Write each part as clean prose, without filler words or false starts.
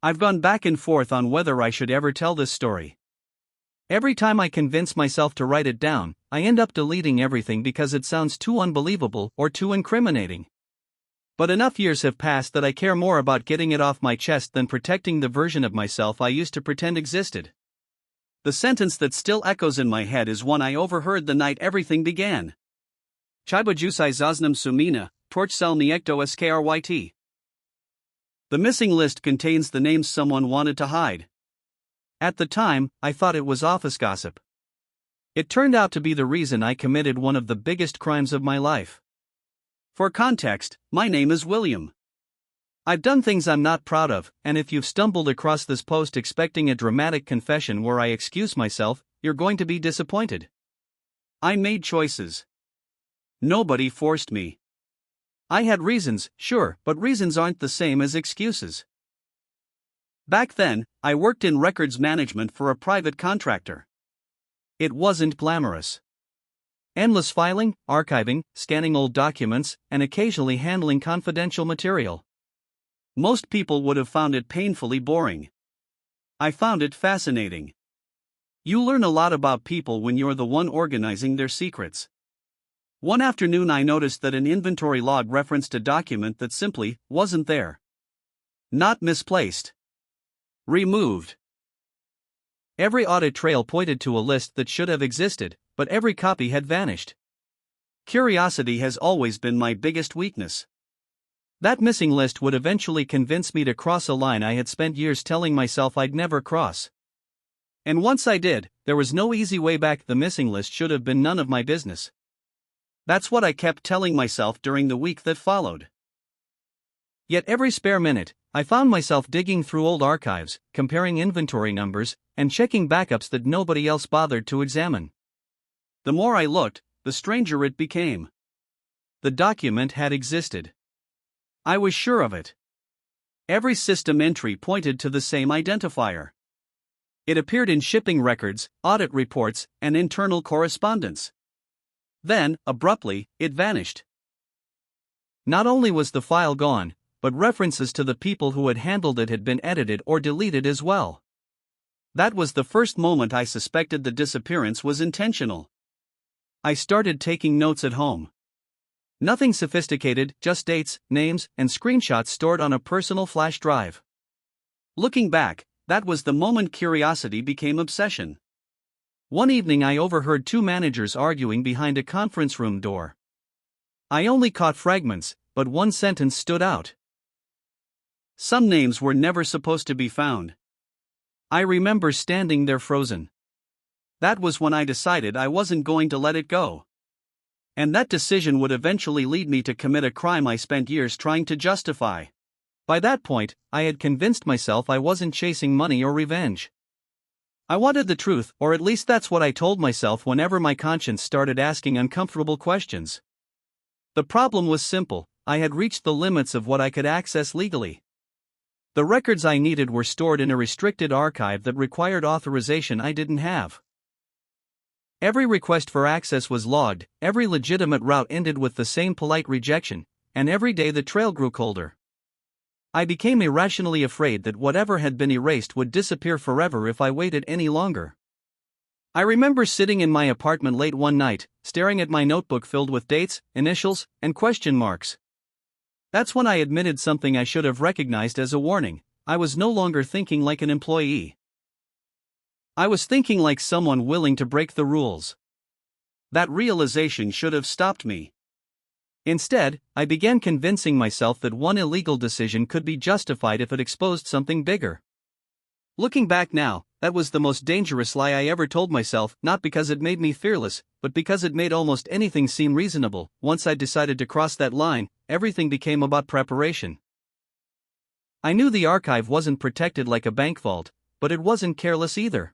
I've gone back and forth on whether I should ever tell this story. Every time I convince myself to write it down, I end up deleting everything because it sounds too unbelievable or too incriminating. But enough years have passed that I care more about getting it off my chest than protecting the version of myself I used to pretend existed. The sentence that still echoes in my head is one I overheard the night everything began. Chyba jusai zaznam sumina, torchsel niekto skryt. The missing list contains the names someone wanted to hide. At the time, I thought it was office gossip. It turned out to be the reason I committed one of the biggest crimes of my life. For context, my name is William. I've done things I'm not proud of, and if you've stumbled across this post expecting a dramatic confession where I excuse myself, you're going to be disappointed. I made choices. Nobody forced me. I had reasons, sure, but reasons aren't the same as excuses. Back then, I worked in records management for a private contractor. It wasn't glamorous. Endless filing, archiving, scanning old documents, and occasionally handling confidential material. Most people would have found it painfully boring. I found it fascinating. You learn a lot about people when you're the one organizing their secrets. One afternoon I noticed that an inventory log referenced a document that simply wasn't there. Not misplaced. Removed. Every audit trail pointed to a list that should have existed, but every copy had vanished. Curiosity has always been my biggest weakness. That missing list would eventually convince me to cross a line I had spent years telling myself I'd never cross. And once I did, there was no easy way back. The missing list should have been none of my business. That's what I kept telling myself during the week that followed. Yet every spare minute, I found myself digging through old archives, comparing inventory numbers, and checking backups that nobody else bothered to examine. The more I looked, the stranger it became. The document had existed. I was sure of it. Every system entry pointed to the same identifier. It appeared in shipping records, audit reports, and internal correspondence. Then, abruptly, it vanished. Not only was the file gone, but references to the people who had handled it had been edited or deleted as well. That was the first moment I suspected the disappearance was intentional. I started taking notes at home. Nothing sophisticated, just dates, names, and screenshots stored on a personal flash drive. Looking back, that was the moment curiosity became obsession. One evening I overheard two managers arguing behind a conference room door. I only caught fragments, but one sentence stood out. Some names were never supposed to be found. I remember standing there frozen. That was when I decided I wasn't going to let it go. And that decision would eventually lead me to commit a crime I spent years trying to justify. By that point, I had convinced myself I wasn't chasing money or revenge. I wanted the truth, or at least that's what I told myself whenever my conscience started asking uncomfortable questions. The problem was simple: I had reached the limits of what I could access legally. The records I needed were stored in a restricted archive that required authorization I didn't have. Every request for access was logged, every legitimate route ended with the same polite rejection, and every day the trail grew colder. I became irrationally afraid that whatever had been erased would disappear forever if I waited any longer. I remember sitting in my apartment late one night, staring at my notebook filled with dates, initials, and question marks. That's when I admitted something I should have recognized as a warning: I was no longer thinking like an employee. I was thinking like someone willing to break the rules. That realization should have stopped me. Instead, I began convincing myself that one illegal decision could be justified if it exposed something bigger. Looking back now, that was the most dangerous lie I ever told myself, not because it made me fearless, but because it made almost anything seem reasonable. Once I decided to cross that line, everything became about preparation. I knew the archive wasn't protected like a bank vault, but it wasn't careless either.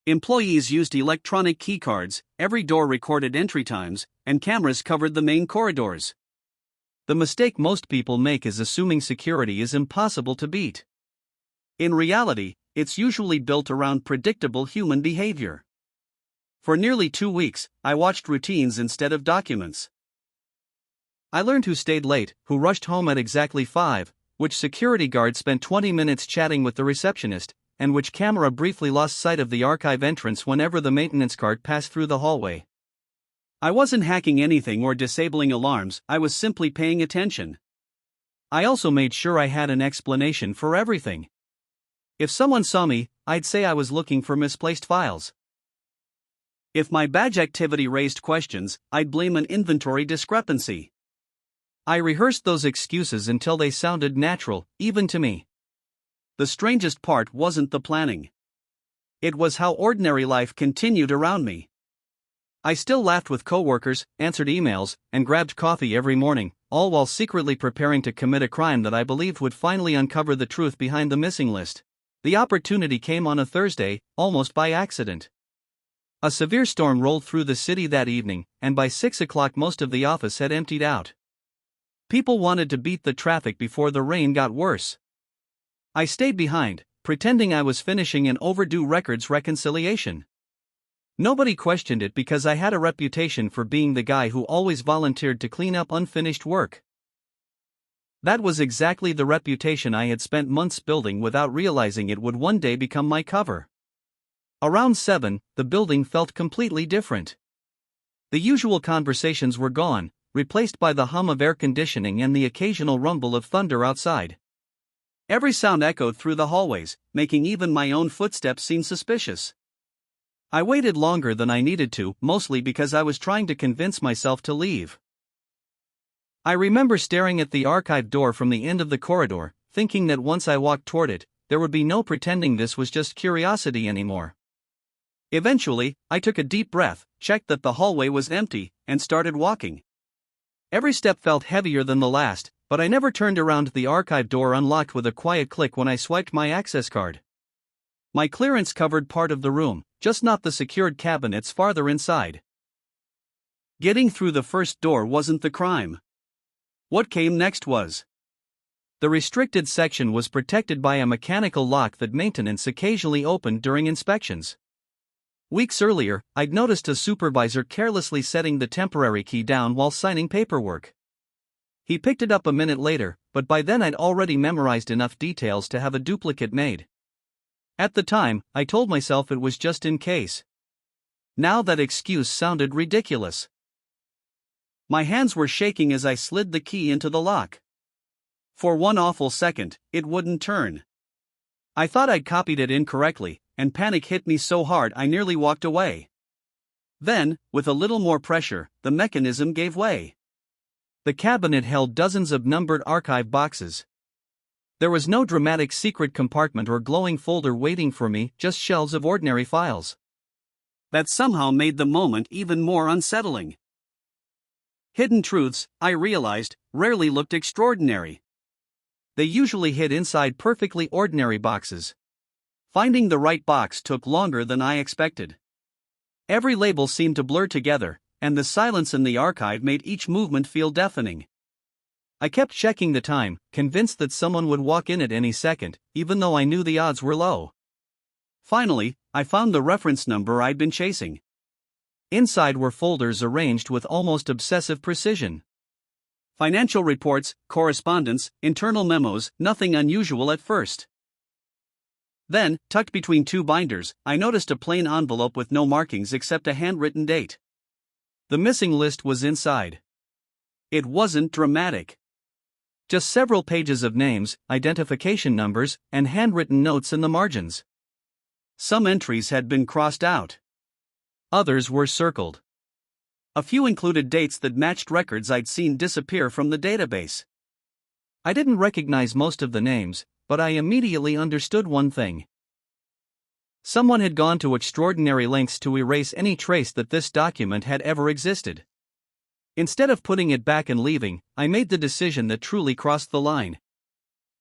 Employees used electronic keycards, every door recorded entry times, and cameras covered the main corridors. The mistake most people make is assuming security is impossible to beat. In reality, it's usually built around predictable human behavior. For nearly 2 weeks, I watched routines instead of documents. I learned who stayed late, who rushed home at exactly 5, which security guard spent 20 minutes chatting with the receptionist, and which camera briefly lost sight of the archive entrance whenever the maintenance cart passed through the hallway. I wasn't hacking anything or disabling alarms, I was simply paying attention. I also made sure I had an explanation for everything. If someone saw me, I'd say I was looking for misplaced files. If my badge activity raised questions, I'd blame an inventory discrepancy. I rehearsed those excuses until they sounded natural, even to me. The strangest part wasn't the planning. It was how ordinary life continued around me. I still laughed with coworkers, answered emails, and grabbed coffee every morning, all while secretly preparing to commit a crime that I believed would finally uncover the truth behind the missing list. The opportunity came on a Thursday, almost by accident. A severe storm rolled through the city that evening, and by 6 o'clock most of the office had emptied out. People wanted to beat the traffic before the rain got worse. I stayed behind, pretending I was finishing an overdue records reconciliation. Nobody questioned it because I had a reputation for being the guy who always volunteered to clean up unfinished work. That was exactly the reputation I had spent months building without realizing it would one day become my cover. Around 7, the building felt completely different. The usual conversations were gone, replaced by the hum of air conditioning and the occasional rumble of thunder outside. Every sound echoed through the hallways, making even my own footsteps seem suspicious. I waited longer than I needed to, mostly because I was trying to convince myself to leave. I remember staring at the archive door from the end of the corridor, thinking that once I walked toward it, there would be no pretending this was just curiosity anymore. Eventually, I took a deep breath, checked that the hallway was empty, and started walking. Every step felt heavier than the last, but I never turned around. The archive door unlocked with a quiet click when I swiped my access card. My clearance covered part of the room, just not the secured cabinets farther inside. Getting through the first door wasn't the crime. What came next was. The restricted section was protected by a mechanical lock that maintenance occasionally opened during inspections. Weeks earlier, I'd noticed a supervisor carelessly setting the temporary key down while signing paperwork. He picked it up a minute later, but by then I'd already memorized enough details to have a duplicate made. At the time, I told myself it was just in case. Now that excuse sounded ridiculous. My hands were shaking as I slid the key into the lock. For one awful second, it wouldn't turn. I thought I'd copied it incorrectly, and panic hit me so hard I nearly walked away. Then, with a little more pressure, the mechanism gave way. The cabinet held dozens of numbered archive boxes. There was no dramatic secret compartment or glowing folder waiting for me, just shelves of ordinary files. That somehow made the moment even more unsettling. Hidden truths, I realized, rarely looked extraordinary. They usually hid inside perfectly ordinary boxes. Finding the right box took longer than I expected. Every label seemed to blur together, and the silence in the archive made each movement feel deafening. I kept checking the time, convinced that someone would walk in at any second, even though I knew the odds were low. Finally, I found the reference number I'd been chasing. Inside were folders arranged with almost obsessive precision. Financial reports, correspondence, internal memos, nothing unusual at first. Then, tucked between two binders, I noticed a plain envelope with no markings except a handwritten date. The missing list was inside. It wasn't dramatic. Just several pages of names, identification numbers, and handwritten notes in the margins. Some entries had been crossed out. Others were circled. A few included dates that matched records I'd seen disappear from the database. I didn't recognize most of the names, but I immediately understood one thing. Someone had gone to extraordinary lengths to erase any trace that this document had ever existed. Instead of putting it back and leaving, I made the decision that truly crossed the line.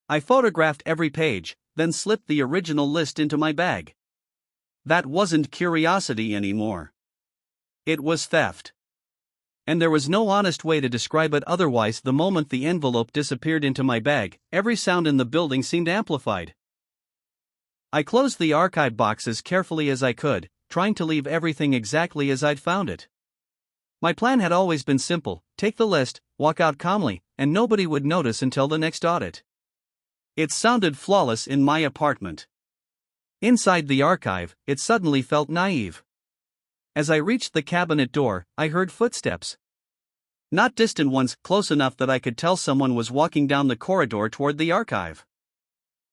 I photographed every page, then slipped the original list into my bag. That wasn't curiosity anymore. It was theft. And there was no honest way to describe it otherwise. The moment the envelope disappeared into my bag, every sound in the building seemed amplified. I closed the archive box as carefully as I could, trying to leave everything exactly as I'd found it. My plan had always been simple: take the list, walk out calmly, and nobody would notice until the next audit. It sounded flawless in my apartment. Inside the archive, it suddenly felt naive. As I reached the cabinet door, I heard footsteps. Not distant ones, close enough that I could tell someone was walking down the corridor toward the archive.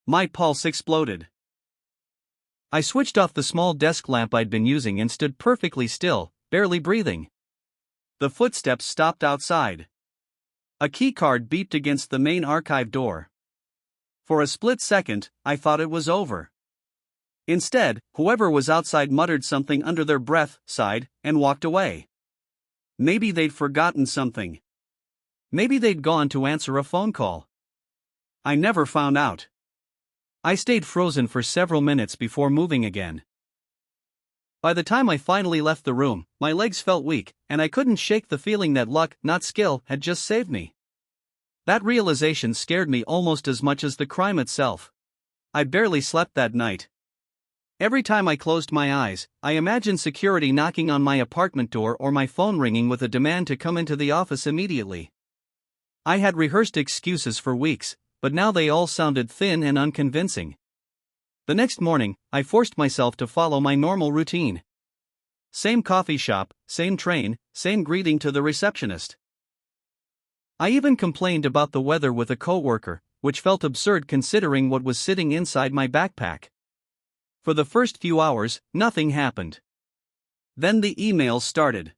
My pulse exploded. I switched off the small desk lamp I'd been using and stood perfectly still, barely breathing. The footsteps stopped outside. A key card beeped against the main archive door. For a split second, I thought it was over. Instead, whoever was outside muttered something under their breath, sighed, and walked away. Maybe they'd forgotten something. Maybe they'd gone to answer a phone call. I never found out. I stayed frozen for several minutes before moving again. By the time I finally left the room, my legs felt weak, and I couldn't shake the feeling that luck, not skill, had just saved me. That realization scared me almost as much as the crime itself. I barely slept that night. Every time I closed my eyes, I imagined security knocking on my apartment door or my phone ringing with a demand to come into the office immediately. I had rehearsed excuses for weeks, but now they all sounded thin and unconvincing. The next morning, I forced myself to follow my normal routine. Same coffee shop, same train, same greeting to the receptionist. I even complained about the weather with a coworker, which felt absurd considering what was sitting inside my backpack. For the first few hours, nothing happened. Then the emails started.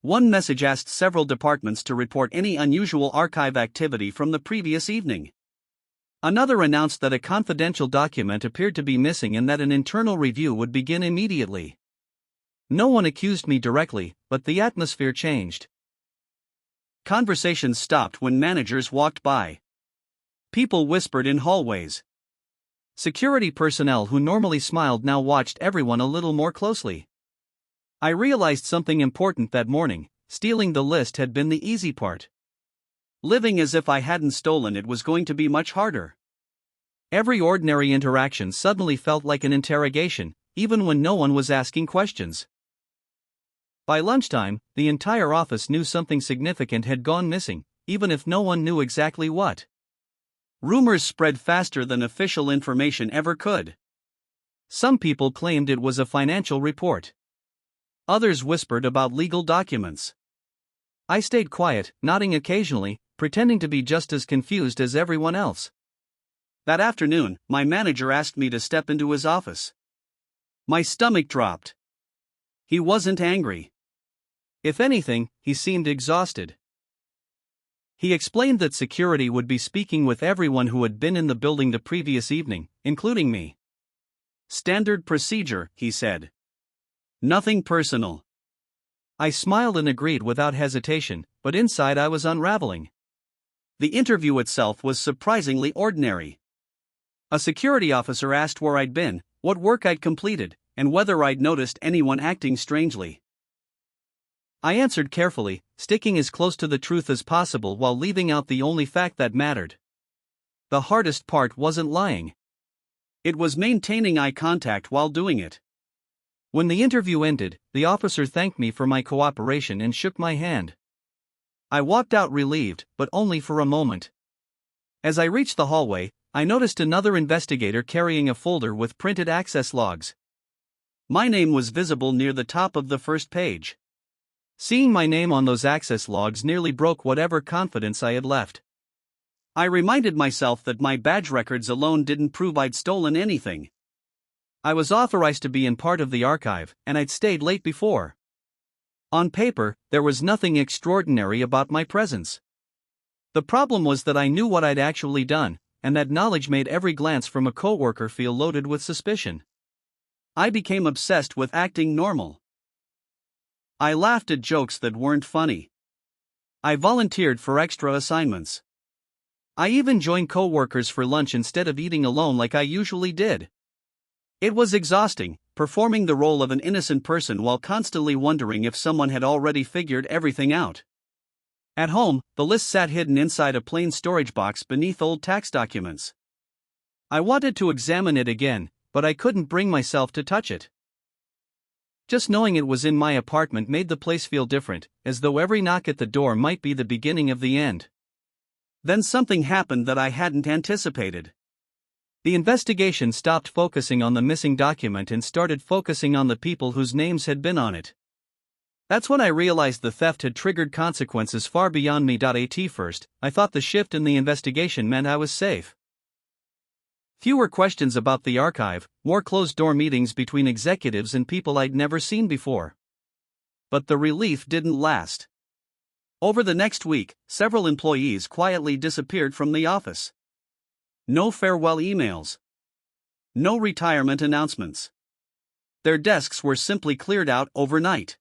One message asked several departments to report any unusual archive activity from the previous evening. Another announced that a confidential document appeared to be missing and that an internal review would begin immediately. No one accused me directly, but the atmosphere changed. Conversations stopped when managers walked by. People whispered in hallways. Security personnel who normally smiled now watched everyone a little more closely. I realized something important that morning: stealing the list had been the easy part. Living as if I hadn't stolen it was going to be much harder. Every ordinary interaction suddenly felt like an interrogation, even when no one was asking questions. By lunchtime, the entire office knew something significant had gone missing, even if no one knew exactly what. Rumors spread faster than official information ever could. Some people claimed it was a financial report. Others whispered about legal documents. I stayed quiet, nodding occasionally, pretending to be just as confused as everyone else. That afternoon, my manager asked me to step into his office. My stomach dropped. He wasn't angry. If anything, he seemed exhausted. He explained that security would be speaking with everyone who had been in the building the previous evening, including me. Standard procedure, he said. Nothing personal. I smiled and agreed without hesitation, but inside I was unraveling. The interview itself was surprisingly ordinary. A security officer asked where I'd been, what work I'd completed, and whether I'd noticed anyone acting strangely. I answered carefully, sticking as close to the truth as possible while leaving out the only fact that mattered. The hardest part wasn't lying. It was maintaining eye contact while doing it. When the interview ended, the officer thanked me for my cooperation and shook my hand. I walked out relieved, but only for a moment. As I reached the hallway, I noticed another investigator carrying a folder with printed access logs. My name was visible near the top of the first page. Seeing my name on those access logs nearly broke whatever confidence I had left. I reminded myself that my badge records alone didn't prove I'd stolen anything. I was authorized to be in part of the archive, and I'd stayed late before. On paper, there was nothing extraordinary about my presence. The problem was that I knew what I'd actually done, and that knowledge made every glance from a coworker feel loaded with suspicion. I became obsessed with acting normal. I laughed at jokes that weren't funny. I volunteered for extra assignments. I even joined coworkers for lunch instead of eating alone like I usually did. It was exhausting, performing the role of an innocent person while constantly wondering if someone had already figured everything out. At home, the list sat hidden inside a plain storage box beneath old tax documents. I wanted to examine it again, but I couldn't bring myself to touch it. Just knowing it was in my apartment made the place feel different, as though every knock at the door might be the beginning of the end. Then something happened that I hadn't anticipated. The investigation stopped focusing on the missing document and started focusing on the people whose names had been on it. That's when I realized the theft had triggered consequences far beyond me. At first, I thought the shift in the investigation meant I was safe. Fewer questions about the archive, more closed-door meetings between executives and people I'd never seen before. But the relief didn't last. Over the next week, several employees quietly disappeared from the office. No farewell emails. No retirement announcements. Their desks were simply cleared out overnight.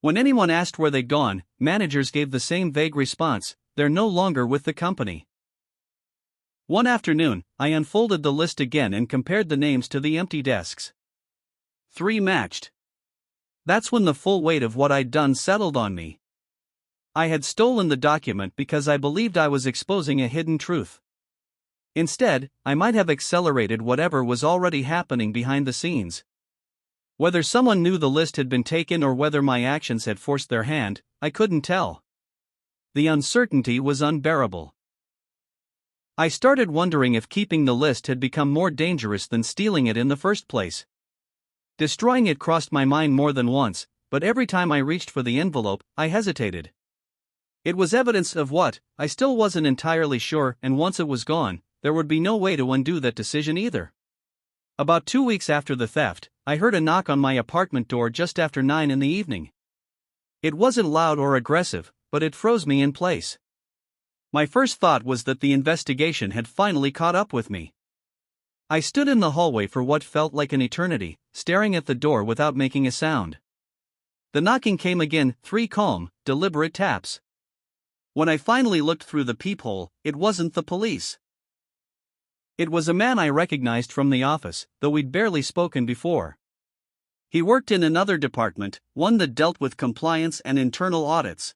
When anyone asked where they'd gone, managers gave the same vague response: they're no longer with the company. One afternoon, I unfolded the list again and compared the names to the empty desks. 3 matched. That's when the full weight of what I'd done settled on me. I had stolen the document because I believed I was exposing a hidden truth. Instead, I might have accelerated whatever was already happening behind the scenes. Whether someone knew the list had been taken or whether my actions had forced their hand, I couldn't tell. The uncertainty was unbearable. I started wondering if keeping the list had become more dangerous than stealing it in the first place. Destroying it crossed my mind more than once, but every time I reached for the envelope, I hesitated. It was evidence of what, I still wasn't entirely sure, and once it was gone, there would be no way to undo that decision either. About 2 weeks after the theft, I heard a knock on my apartment door just after 9 in the evening. It wasn't loud or aggressive, but it froze me in place. My first thought was that the investigation had finally caught up with me. I stood in the hallway for what felt like an eternity, staring at the door without making a sound. The knocking came again, 3 calm, deliberate taps. When I finally looked through the peephole, it wasn't the police. It was a man I recognized from the office, though we'd barely spoken before. He worked in another department, one that dealt with compliance and internal audits.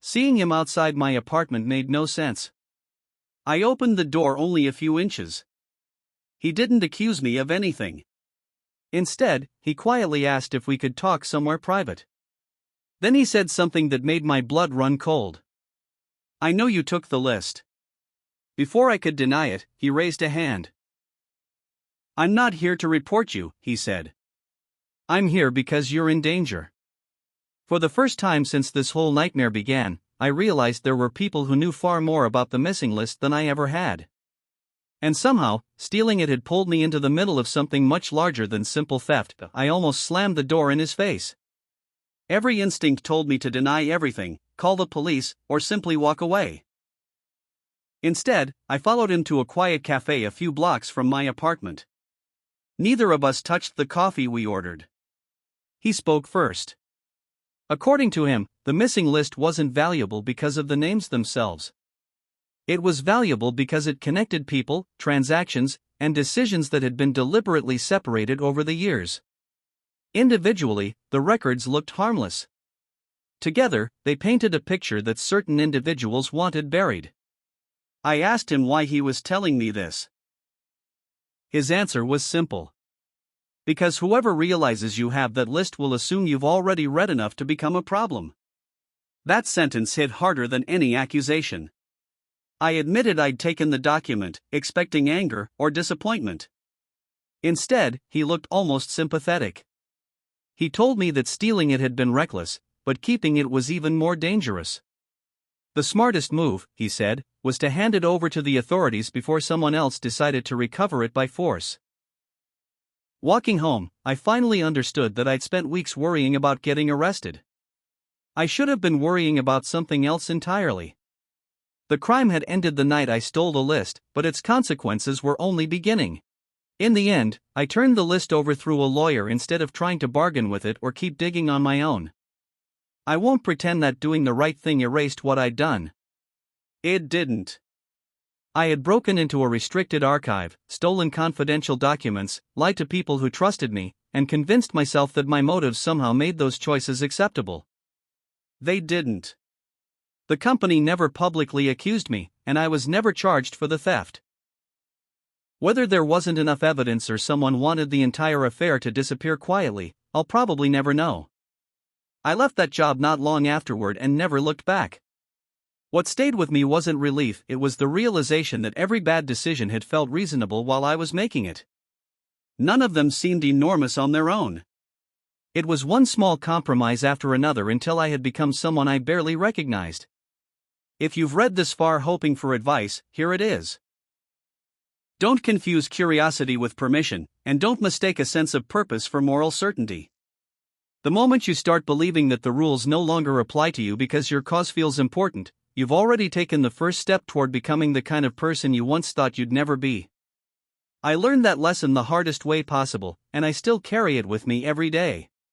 Seeing him outside my apartment made no sense. I opened the door only a few inches. He didn't accuse me of anything. Instead, he quietly asked if we could talk somewhere private. Then he said something that made my blood run cold. "I know you took the list." Before I could deny it, he raised a hand. "I'm not here to report you," he said. "I'm here because you're in danger." For the first time since this whole nightmare began, I realized there were people who knew far more about the missing list than I ever had. And somehow, stealing it had pulled me into the middle of something much larger than simple theft. I almost slammed the door in his face. Every instinct told me to deny everything, call the police, or simply walk away. Instead, I followed him to a quiet cafe a few blocks from my apartment. Neither of us touched the coffee we ordered. He spoke first. According to him, the missing list wasn't valuable because of the names themselves. It was valuable because it connected people, transactions, and decisions that had been deliberately separated over the years. Individually, the records looked harmless. Together, they painted a picture that certain individuals wanted buried. I asked him why he was telling me this. His answer was simple. Because whoever realizes you have that list will assume you've already read enough to become a problem. That sentence hit harder than any accusation. I admitted I'd taken the document, expecting anger or disappointment. Instead, he looked almost sympathetic. He told me that stealing it had been reckless, but keeping it was even more dangerous. The smartest move, he said, was to hand it over to the authorities before someone else decided to recover it by force. Walking home, I finally understood that I'd spent weeks worrying about getting arrested. I should have been worrying about something else entirely. The crime had ended the night I stole the list, but its consequences were only beginning. In the end, I turned the list over through a lawyer instead of trying to bargain with it or keep digging on my own. I won't pretend that doing the right thing erased what I'd done. It didn't. I had broken into a restricted archive, stolen confidential documents, lied to people who trusted me, and convinced myself that my motives somehow made those choices acceptable. They didn't. The company never publicly accused me, and I was never charged for the theft. Whether there wasn't enough evidence or someone wanted the entire affair to disappear quietly, I'll probably never know. I left that job not long afterward and never looked back. What stayed with me wasn't relief, it was the realization that every bad decision had felt reasonable while I was making it. None of them seemed enormous on their own. It was one small compromise after another until I had become someone I barely recognized. If you've read this far hoping for advice, here it is. Don't confuse curiosity with permission, and don't mistake a sense of purpose for moral certainty. The moment you start believing that the rules no longer apply to you because your cause feels important, you've already taken the first step toward becoming the kind of person you once thought you'd never be. I learned that lesson the hardest way possible, and I still carry it with me every day.